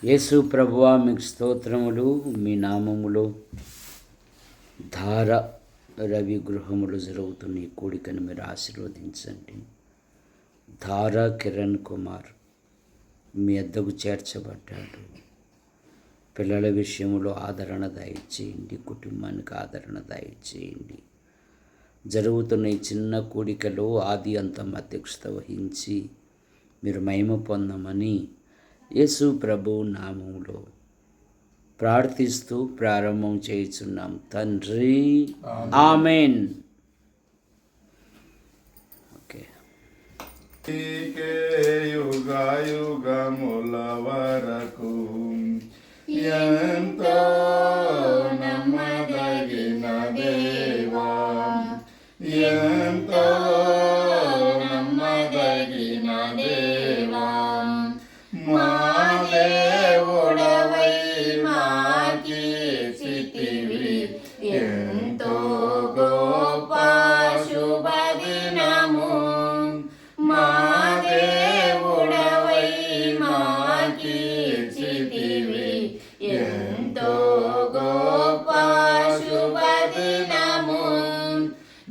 యేసు ప్రభువా మీకు స్తోత్రములు. మీ నామములో ధార రవి గృహములు జరుగుతున్న ఈ కూడికను మీరు ఆశీర్వదించండి. ధార కిరణ్ కుమార్ మీ వద్దకు చేర్చబడ్డాడు. పిల్లల విషయంలో ఆదరణ దయచేయండి, కుటుంబానికి ఆదరణ దయచేయండి. జరుగుతున్న ఈ చిన్న కూడికలో ఆది అంతం అధ్యక్షత వహించి మీరు మహిమ పొందమని యేసు ప్రభు నామములో ప్రార్థిస్తూ ప్రారంభం చేయుచున్నాం తండ్రి, ఆమేన్. ఓకే. యుగముల వరకు ఎంతో నమ్మదగిన దేవా, ఎంతో నమ్మదగిన దేవా, మా దేవుడవై మాకీర్చితివి ఎంతో గొప్ప శుభదినము. మా దేవుడవై మాకీర్చితివి ఎంతో గొప్ప శుభదినము.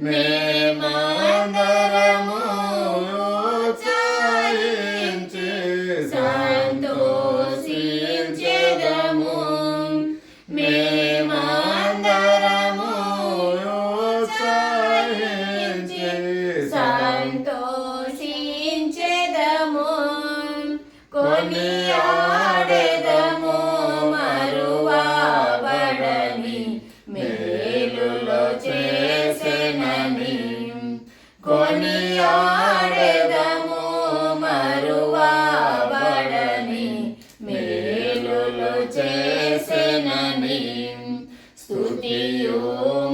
మేమందరము ఉత్సాహించి సంతోషించెదము. మేమందరము ఉత్సాహించి సంతోషించెదము. కొనియాడెదము మరువబడని మేలులో చేసెనని. కొనియాడెదము మరువబడని మేలులో చేసెనని. స్తుతియు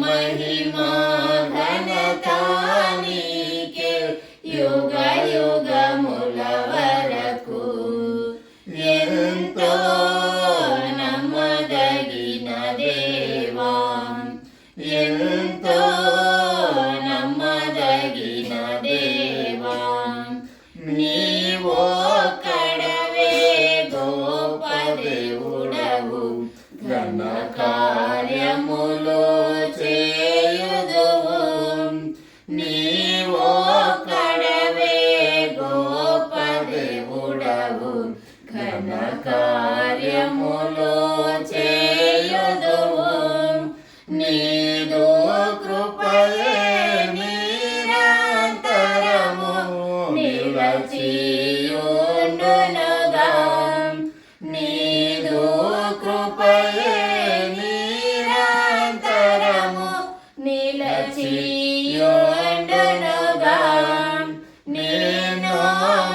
మహిమా ఘనత నీకే యుగ యుగముల వరకు. ఎంతో నమ్మదగిన దేవా, ఎంతో నమ్మదగిన దేవా, నీవొక్కడవే గొప్ప దేవుడవు. ఘన కార్యములు చేయుదువు. నీవొక్కడవే గొప్ప దేవుడవు. ఘన కార్యములు చేయుదువు. నీదు కృపయే నిరంతరము నిలచియుండునుగా. నీదు కృపయే నిరంతరము నిలచియుండునుగా. నేను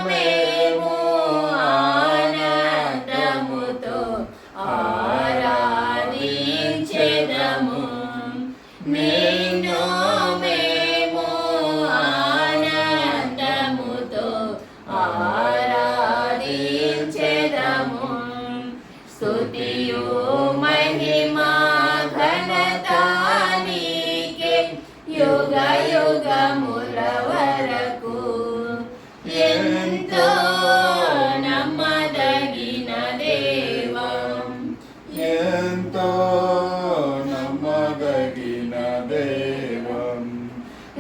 మేము ఆనందముతో ఆరాధించెదము. నేను మేము ఆనందముతో ఆరాధించెదము. స్తుతియు మహిమా ఘనత నీకే యుగ యుగముల వరకు. ఎంతో నమ్మదగిన దేవా, ఎంతో నమ్మదగిన దేవం.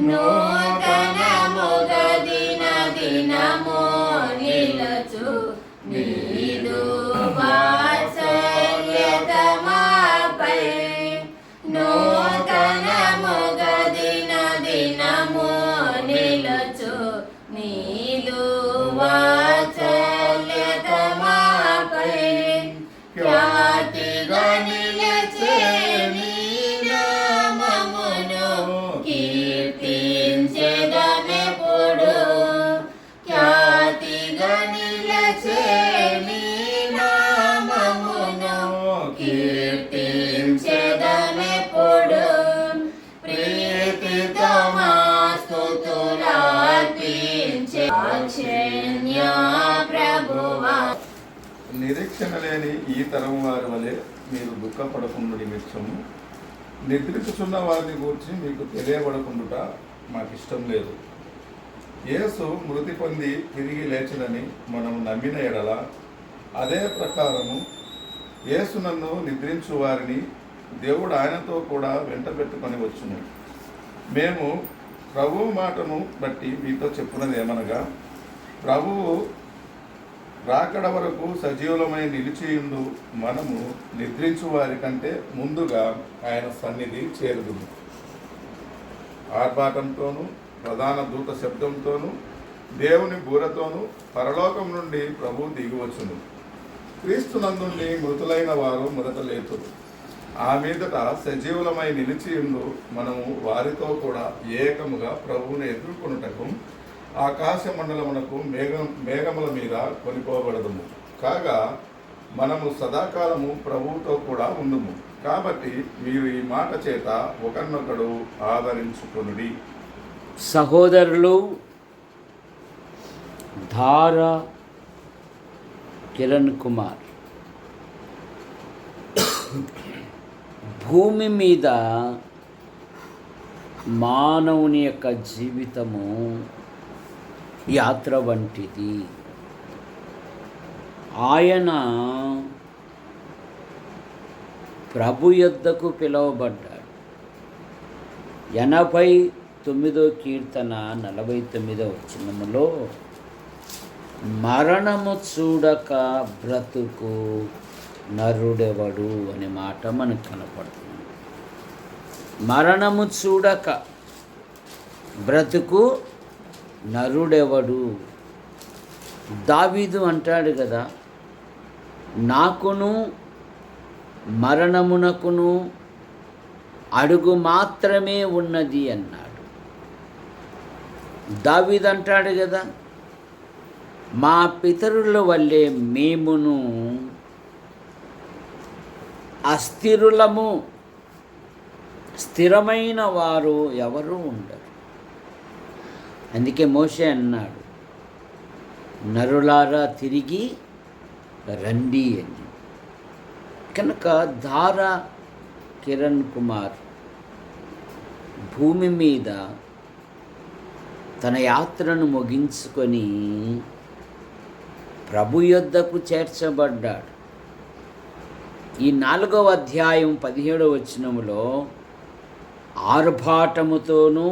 నూతనముగా దిన దినము నిలచు నీదు వాత్సల్యత మాపై. నూతనముగా దిన దినము నిలచు నీదు వాత్సల్యత మాపై. ఖ్యాతిగా నిలచే నీ నామమును కీర్తించెదమెప్పుడు. ఖ్యాతిగా నిలచే నీ నామమును కీర్తించెదమెప్పుడు. ప్రీతితో మా స్తుతులార్పించే అక్షయ ప్రభువా. నిరీక్షణ లేని ఈ తరం వారి వలె మీరు దుఃఖపడకుండా నిమిత్తము నిద్రించుచున్న వారిని గూర్చి మీకు తెలియబడకుండుట మాకిష్టం లేదు. యేసు మృతి పొంది తిరిగి లేచినని మనం నమ్మిన ఎడల అదే ప్రకారము యేసు నన్ను నిద్రించు వారిని దేవుడు ఆయనతో కూడా వెంట పెట్టుకొని వచ్చును. మేము ప్రభువు మాటను బట్టి మీతో చెప్పున్నది ఏమనగా, ప్రభువు రాకడ వరకు సజీవులమై నిలిచియుండు మనము నిద్రించు వారి కంటే ముందుగా ఆయన సన్నిధి చేరుదుము. ఆర్భాటంతోనూ ప్రధాన దూత శబ్దంతోనూ దేవుని బూరతోనూ పరలోకం నుండి ప్రభువు దిగివచ్చును. క్రీస్తునందుండి మృతులైన వారు మొదట లేతురు. ఆ మీదట సజీవులమై నిలిచియుండు మనము వారితో కూడా ఏకముగా ప్రభువుని ఎదుర్కొనుటకు ఆకాశ మండలమునకు మేఘముల మీద కొనిపోబడదుము. కాగా మనము సదాకాలము ప్రభువుతో కూడా ఉండుము. కాబట్టి మీరు ఈ మాట చేత ఒకరినొకడు ఆదరించుకొనుడి. సహోదరులు, ధార కిరణ్ కుమార్ భూమి మీద మానవుని యొక్క జీవితము యాత్ర వంటిది. ఆయన ప్రభు యొద్దకు పిలువబడ్డాడు. 89వ కీర్తన 49వ వచనములో మరణము చూడక బ్రతుకు నరుడెవడు అనే మాట మనకు కనపడుతుంది. మరణము చూడక బ్రతుకు నరుడెవడు. దావీదు అంటాడు కదా, నాకును మరణమునకును అడుగు మాత్రమే ఉన్నది అన్నాడు. దావీదు అంటాడు కదా, మా పితరుల వల్లే మేమును అస్థిరులము, స్థిరమైన వారు ఎవరు ఉండరు. అందుకే మోషే అన్నాడు, నరులారా తిరిగి రండి అని. కనుక ధార కిరణ్ కుమార్ భూమి మీద తన యాత్రను ముగించుకొని ప్రభు యొద్దకు చేర్చబడ్డాడు. ఈ 4వ అధ్యాయం 17వ వచనములో ఆర్భాటముతోనూ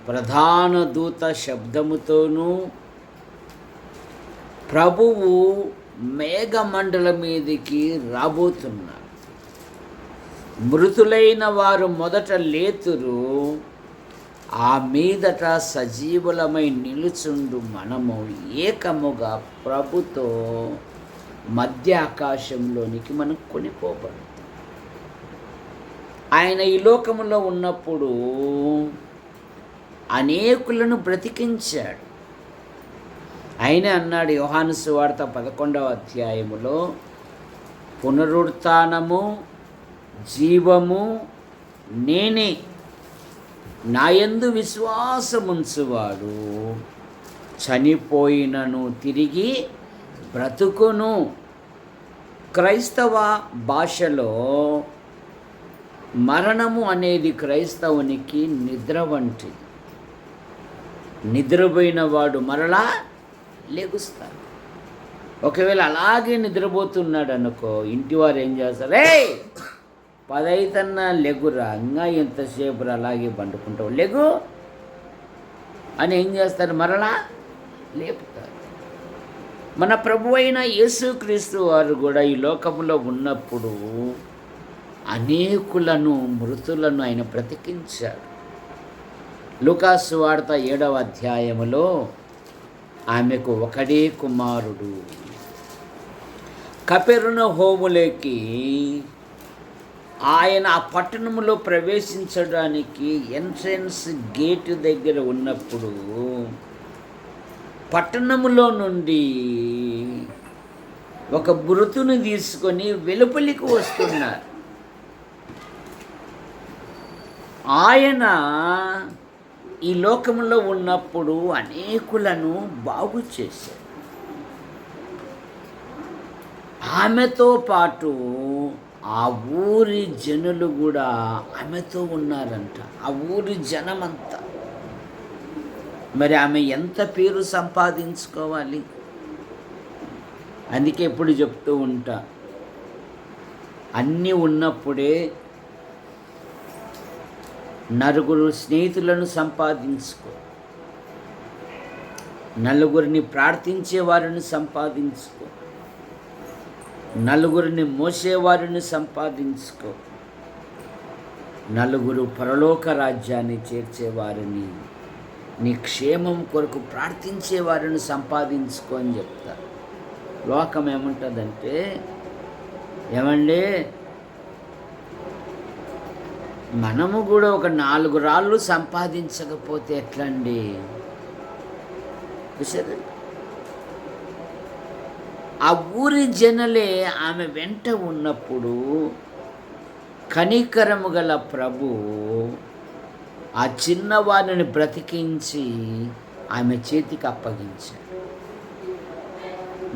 ప్రధాన దూత శబ్దముతోనూ ప్రభువు మేఘమండలం మీదికి రాబోతున్నాడు. మృతులైన వారు మొదట లేతురు, ఆ మీదట సజీవులమై నిలుచుండు మనము ఏకముగా ప్రభుతో మధ్య ఆకాశంలోనికి మనం కొనిపోబడతాం. ఆయన ఈ లోకములో ఉన్నప్పుడు అనేకులను బ్రతికించాడు. ఆయన అన్నాడు యోహాను సువార్త 11వ అధ్యాయములో, పునరుత్థానము జీవము నేనే, నాయందు విశ్వాసముంచువాడు చనిపోయినను తిరిగి బ్రతుకును. క్రైస్తవ భాషలో మరణము అనేది క్రైస్తవునికి నిద్ర వంటిది. నిద్రపోయిన వాడు మరలా లెగుస్తాడు. ఒకవేళ అలాగే నిద్రపోతున్నాడు అనుకో, ఇంటివారు ఏం చేస్తారు, 10 అయితన్నా లెగురా, ఇంకా ఎంతసేపు అలాగే పండుకుంటావు, లెగు అని ఏం చేస్తారు, మరలా లేపుతారు. మన ప్రభు అయిన యేసుక్రీస్తు వారు కూడా ఈ లోకంలో ఉన్నప్పుడు అనేకులను మృతులను ఆయన బ్రతికించాడు. లూకాసు వార్త 7వ అధ్యాయములో ఆమెకు ఒకడే కుమారుడు. కపెర్నహూములోకి ఆయన ఆ పట్టణంలో ప్రవేశించడానికి ఎంట్రన్స్ గేటు దగ్గర ఉన్నప్పుడు పట్టణములో నుండి ఒక మృతుని తీసుకొని వెలుపలికి వస్తున్నారు. ఆయన ఈ లోకంలో ఉన్నప్పుడు అనేకులను బాగు చేశాడు. ఆమెతో పాటు ఆ ఊరి జనులు కూడా ఆమెతో ఉన్నారంట. ఆ ఊరి జనమంతా. మరి ఆమె ఎంత పేరు సంపాదించుకోవాలి? అందుకే ఎప్పుడు చెప్తూ ఉంటా, అన్నీ ఉన్నప్పుడే నలుగురు స్నేహితులను సంపాదించుకో, నలుగురిని ప్రార్థించే వారిని సంపాదించుకో, నలుగురిని మోసేవారిని సంపాదించుకో, నలుగురు పరలోక రాజ్యాన్ని చేర్చేవారిని, నీ క్షేమం కొరకు ప్రార్థించే వారిని సంపాదించుకో అని చెప్తారు. లోకం ఏముంటుందంటే, ఏమండి మనము కూడా ఒక 4 రాళ్ళు సంపాదించకపోతే ఎట్లండి? చూసారు, ఆ ఊరి జనలే ఆమె వెంట ఉన్నప్పుడు కనికరము గల ప్రభు ఆ చిన్నవారిని బ్రతికించి ఆమె చేతికి అప్పగించాడు.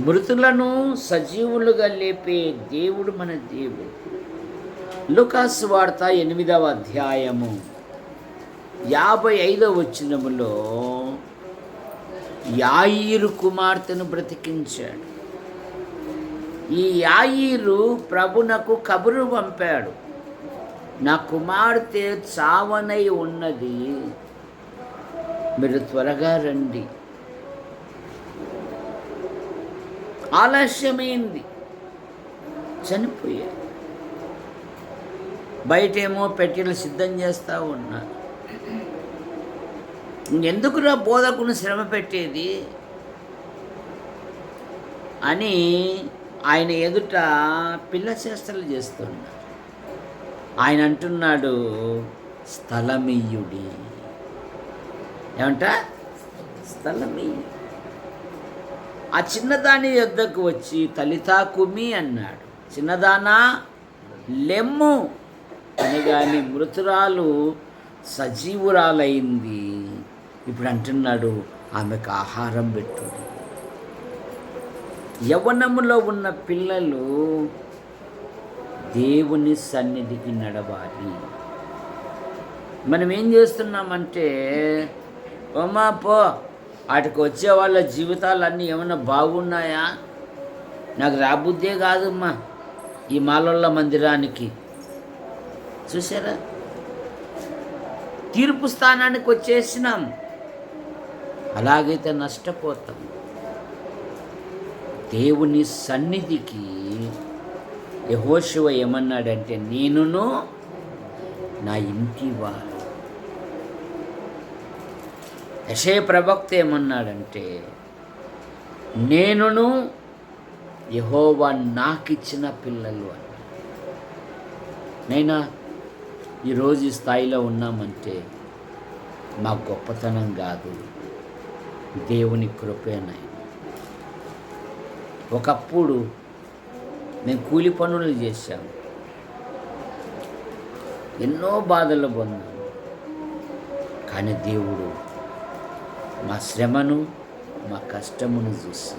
మృతులను సజీవులుగా లేపే దేవుడు మన దేవుడు. లూకాసు వార్త 8వ అధ్యాయము 55వ వచనములో యాయీరు కుమార్తెను బ్రతికించాడు. ఈ యాయీరు ప్రభునకు కబురు పంపాడు, నా కుమార్తె చావనై ఉన్నది, మీరు త్వరగా రండి. ఆలస్యమైంది, చనిపోయారు. బయటేమో పెట్టెలు సిద్ధం చేస్తూ ఉన్నారు. ఎందుకురా బోధకుని శ్రమ పెట్టేది అని ఆయన ఎదుట పిల్ల చేష్టలు చేస్తున్నాడు. ఆయన అంటున్నాడు, స్థలమియ్యుడి. ఏమంట? స్థలమియ్యుడి. ఆ చిన్నదాని యొద్దకు వచ్చి తలితా కుమి అన్నాడు. చిన్నదానా లెమ్ము అనగానే మృతురాలు సజీవురాలైంది. ఇప్పుడు అంటున్నాడు, ఆమెకు ఆహారం పెట్టు. యవ్వనములో ఉన్న పిల్లలు దేవుని సన్నిధికి నడవాలి. మనం ఏం చేస్తున్నామంటే, అమ్మా పో, వాటికి వచ్చే వాళ్ళ జీవితాలన్నీ ఏమన్నా బాగున్నాయా? నాకు రాబుద్దే కాదమ్మా ఈ మాలోళ్ళ మందిరానికి. చూసారా, తీర్పు స్థానానికి వచ్చేసినాం. అలాగైతే నష్టపోతాం. దేవుని సన్నిధికి యెహోషువ ఏమన్నాడంటే, నేనును నా ఇంటి వారు. యెషయా ప్రవక్త ఏమన్నాడంటే, నేనును యెహోవా నాకిచ్చిన పిల్లలు అని. నైనా ఈరోజు ఈ స్థాయిలో ఉన్నామంటే మా గొప్పతనం కాదు, దేవుని కృపేనాయన. ఒకప్పుడు నేను కూలి పనులు చేశాను, ఎన్నో బాధలు పొందాను. కానీ దేవుడు మా శ్రమను, మా కష్టమును చూసి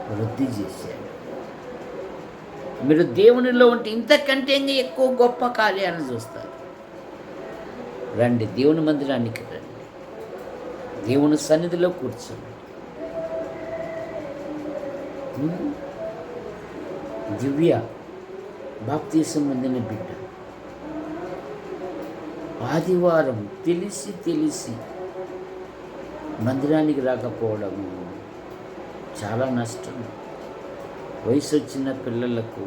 వృద్ధి చేశాడు. మీరు దేవునిలో ఉంటే ఇంతకంటే ఇంకా ఎక్కువ గొప్ప కార్యాలను చూస్తారు. రండి, దేవుని మందిరానికి రండి, దేవుని సన్నిధిలో కూర్చోండి. దివ్య బాప్తీసం పొందిన బిడ్డ ఆదివారం తెలిసి మందిరానికి రాకపోవడము చాలా నష్టం. వయసు వచ్చిన పిల్లలకు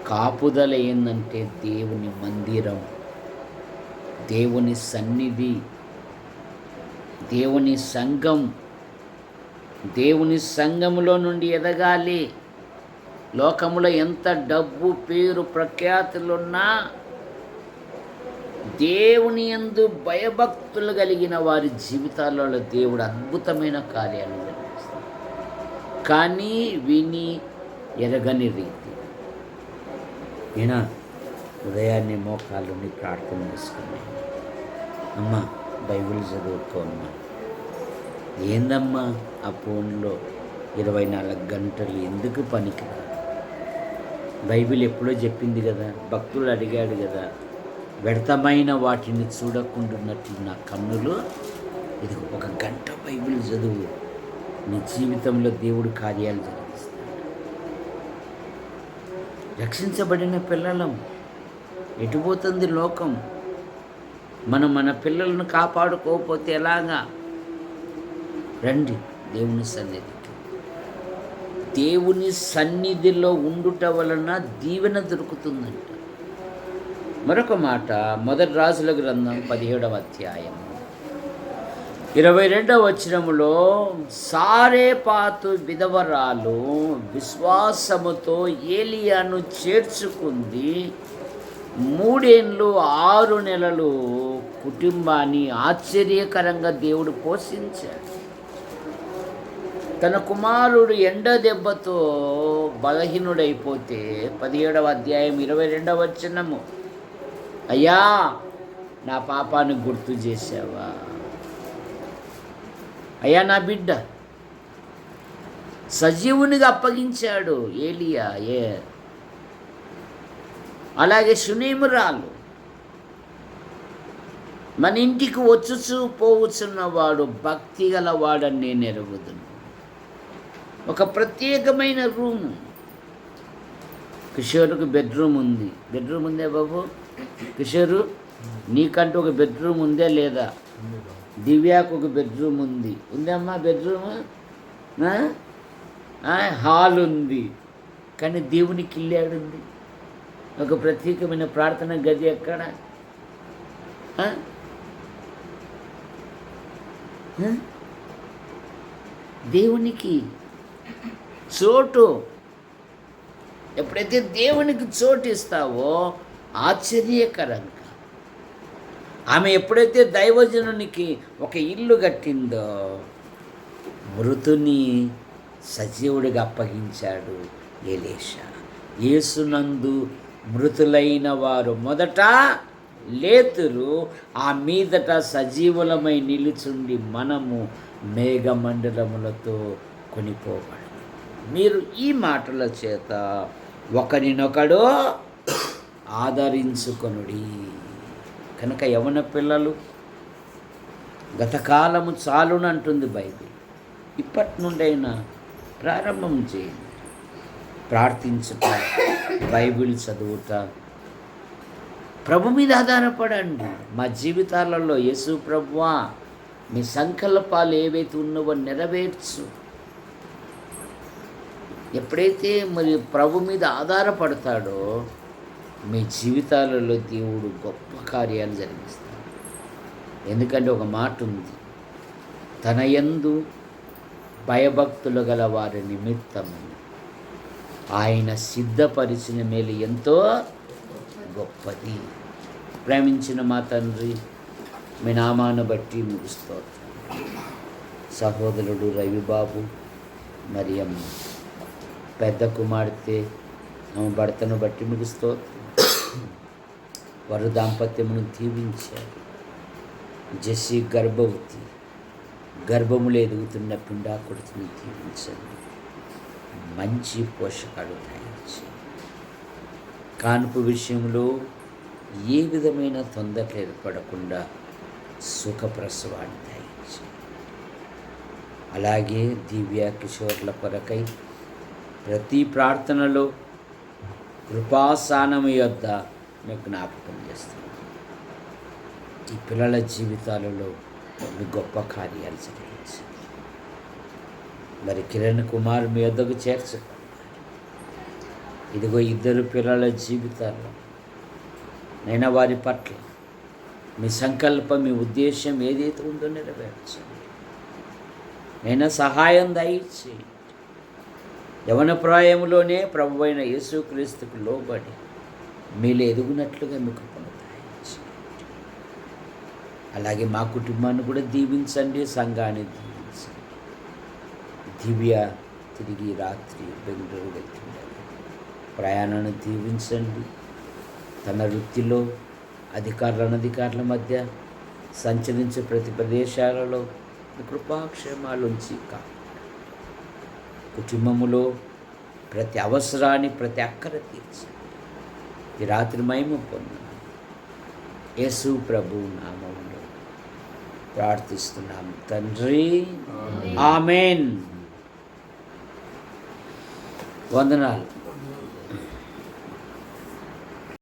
కాపుదల ఏందంటే దేవుని మందిరం, దేవుని సన్నిధి, దేవుని సంఘం. దేవుని సంఘములో నుండి ఎదగాలి. లోకములో ఎంత డబ్బు, పేరు, ప్రఖ్యాతులున్నా దేవుని యందు భయభక్తులు కలిగిన వారి జీవితాలలో దేవుడు అద్భుతమైన కార్యాలు జరిగిస్తాడు. కానీ విని ఎరగని రీతి. ఈయన ఉదయాన్నే మోకాళ్ళని ప్రార్థన చేసుకుని, అమ్మా బైబిల్ చదువుకోమ్మా. ఏందమ్మా ఆ ఫోన్లో 24 గంటలు ఎందుకు పనికిరా? బైబిల్ ఎప్పుడో చెప్పింది కదా, భక్తులు అడిగాడు కదా, వ్యర్థమైన వాటిని చూడకుండాన్నట్లు నా కన్నులు, ఇది 1 గంట బైబిల్ చదువు, నీ జీవితంలో దేవుడు కార్యాలు జరిగిస్తాడు. రక్షించబడిన పిల్లలం. ఎటుపోతుంది లోకం? మనం మన పిల్లలను కాపాడుకోకపోతే ఎలాగా? రండి దేవుని సన్నిధికి. దేవుని సన్నిధిలో ఉండుట వలన దీవెన దొరుకుతుందంట. మరొక మాట, మొదటి రాజుల గ్రంథం 17వ అధ్యాయం 22వ వచనములో, సారేపాతు విధవరాలు విశ్వాసముతో ఏలియాను చేర్చుకుంది. 3 ఏళ్ళు 6 నెలలు కుటుంబాన్ని ఆశ్చర్యకరంగా దేవుడు పోషించాడు. తన కుమారుడు ఎండ దెబ్బతో బలహీనుడైపోతే 17వ అధ్యాయం 22వ వచనము, అయ్యా నా పాపాన్ని గుర్తు చేసావా? అయ్యా నా బిడ్డ సజీవునిగా అప్పగించాడు ఏలియా. అలాగే సునేమురాలు, మన ఇంటికి వచ్చుచూ పోవచ్చున్నవాడు భక్తి గలవాడని నేను ఎరుగుదును. ఒక ప్రత్యేకమైన రూము. కిషోర్కి బెడ్రూమ్ ఉంది. బెడ్రూమ్ ఉందే బాబు? కిషోరు, నీకంటూ ఒక బెడ్రూమ్ ఉందే లేదా? దివ్యాకు ఒక బెడ్రూమ్ ఉంది. ఉందమ్మా బెడ్రూమ్? హాల్ ఉంది. కానీ దేవునికి ఇల్లాడుంది. ఒక ప్రత్యేకమైన ప్రార్థన గది ఎక్కడ? దేవునికి చోటు. ఎప్పుడైతే దేవునికి చోటు ఇస్తావో ఆశ్చర్యకరంగా, ఆమె ఎప్పుడైతే దైవజనునికి ఒక ఇల్లు కట్టిందో మృతుని సజీవుడిగా అప్పగించాడు ఎలీషా. యేసునందు మృతులైన వారు మొదట లేతురు, ఆ మీదట సజీవులమై నిలుచుండి మనము మేఘమండలములతో కొనిపోబడు. మీరు ఈ మాటల చేత ఒకరినొకడు ఆదరించుకొనుడి. కనుక యవన పిల్లలు, గతకాలము చాలునంటుంది బైబిల్. ఇప్పటి నుండైనా ప్రారంభం చేయండి. ప్రార్థించుట, బైబిల్ చదువుట, ప్రభు మీద ఆధారపడండి. మా జీవితాలలో యేసు ప్రభువా, మీ సంకల్పాలు ఏవైతే ఉన్నవో నెరవేర్చు. ఎప్పుడైతే మరి ప్రభు మీద ఆధారపడతాడో మీ జీవితాలలో దేవుడు గొప్ప కార్యాలు జరిగిస్తాడు. ఎందుకంటే ఒక మాట ఉంది, తన యందు భయభక్తులు గల వారి నిమిత్తము ఆయన సిద్ధపరిచిన మేలు ఎంతో గొప్పది. ప్రేమించిన మా తండ్రి, మీ నామాన్ని బట్టి మీకు స్తోత్రం. సహోదరుడు రవిబాబు మరియమ్మ పెద్ద కుమార్తె ఆమె భర్తను బట్టి మీకు స్తోత్రం. వారు దాంపత్యమును దీవించారు. జెస్సీ గర్భవతి, గర్భములో ఎదుగుతున్న పిండాకుడిని దీవించండి. మంచి పోషకాలు దయచేయండి. కాన్పు విషయంలో ఏ విధమైన తొందరలు ఏర్పడకుండా సుఖప్రసవాన్ని దయచేయండి. అలాగే దివ్య కిషోర్ల కొరకై ప్రతి ప్రార్థనలో కృపాసానము యొద్ద మీకు జ్ఞాపకం చేస్తున్నాను. ఈ పిల్లల జీవితాలలో మీ గొప్ప కార్యాలు జరిగించండి. మరి కిరణ్ కుమార్ మీ యొద్దకు చేర్చుకున్నారు. ఇదిగో 2 పిల్లల జీవితాల్లో నైనా వారి పట్ల మీ సంకల్పం, మీ ఉద్దేశం ఏదైతే ఉందో నెరవేర్చండి. నైనా సహాయం దయచేయండి. యవన ప్రాయంలోనే ప్రభు అయిన యేసుక్రీస్తుకు లోబడి మీలో ఎదుగునట్లుగా మీకు దయచేయండి. అలాగే మా కుటుంబాన్ని కూడా దీవించండి, సంఘాన్ని దీవించండి. దివ్య తిరిగి రాత్రి బెంగళూరు వెళ్తున్నారు. ప్రయాణాన్ని దీవించండి. తన వృత్తిలో అధికారుల అనధికారుల మధ్య సంచరించే ప్రతి ప్రదేశాలలో కృపాక్షేమాలు ఉంచి కుటుంబములో ప్రతి అవసరాన్ని, ప్రతి అక్కర తీర్చండి. ఈ రాత్రి మహిమ పొందాను. యేసు ప్రభు నామములో ప్రార్థిస్తున్నాము తండ్రి. ఆమేన్. వందనాలు.